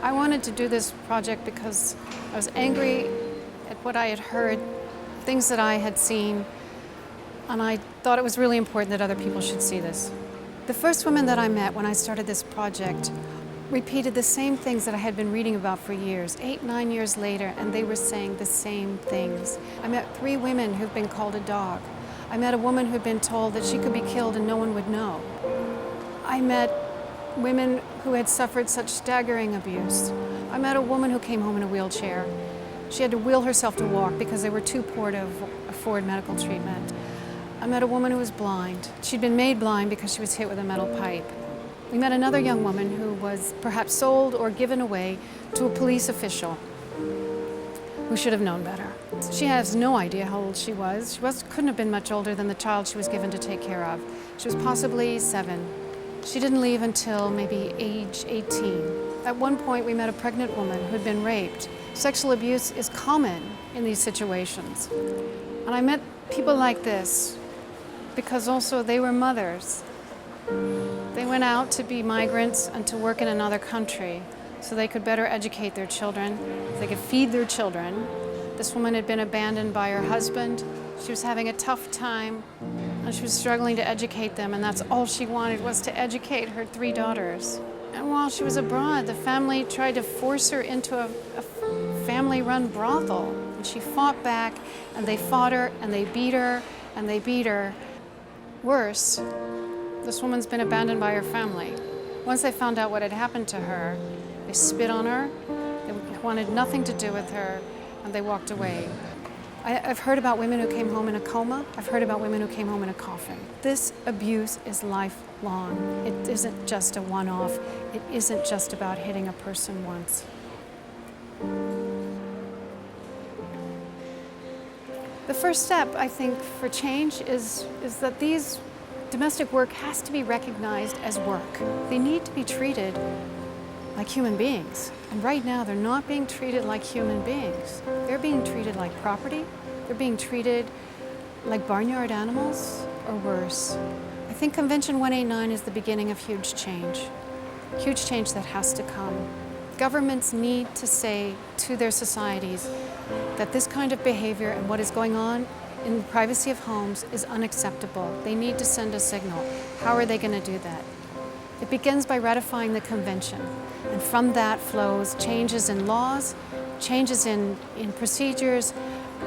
I wanted to do this project because I was angry at what I had heard, things that I had seen, and I thought it was really important that other people should see this. The first women that I met when I started this project repeated the same things that I had been reading about for years, 8, 9 years later, and they were saying the same things. I met 3 women who've been called a dog. I met a woman who'd been told that she could be killed and no one would know. I met women who had suffered such staggering abuse. I met a woman who came home in a wheelchair. She had to wheel herself to walk because they were too poor to afford medical treatment. I met a woman who was blind. She'd been made blind because she was hit with a metal pipe. We met another young woman who was perhaps sold or given away to a police official who should have known better. She has no idea how old she was. She couldn't have been much older than the child she was given to take care of. She was possibly 7. She didn't leave until maybe age 18. At one point, we met a pregnant woman who'd been raped. Sexual abuse is common in these situations. And I met people like this because also they were mothers. They went out to be migrants and to work in another country so they could better educate their children, so they could feed their children. This woman had been abandoned by her husband. She was having a tough time and she was struggling to educate them, and that's all she wanted was to educate her 3 daughters. And while she was abroad, the family tried to force her into a family-run brothel. And she fought back, and they fought her, and they beat her, and they beat her. Worse, this woman's been abandoned by her family. Once they found out what had happened to her, they spit on her, they wanted nothing to do with her, and they walked away. I've heard about women who came home in a coma. I've heard about women who came home in a coffin. This abuse is lifelong. It isn't just a one-off. It isn't just about hitting a person once. The first step, I think, for change is that these domestic work has to be recognized as work. They need to be treated like human beings. And right now, they're not being treated like human beings. They're being treated like property. They're being treated like barnyard animals, or worse. I think Convention 189 is the beginning of huge change that has to come. Governments need to say to their societies that this kind of behavior and what is going on in the privacy of homes is unacceptable. They need to send a signal. How are they going to do that? It begins by ratifying the convention, and from that flows changes in laws, changes in procedures,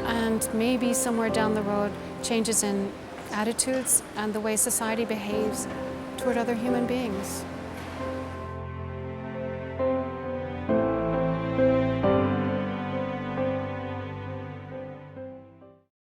and maybe somewhere down the road, changes in attitudes and the way society behaves toward other human beings.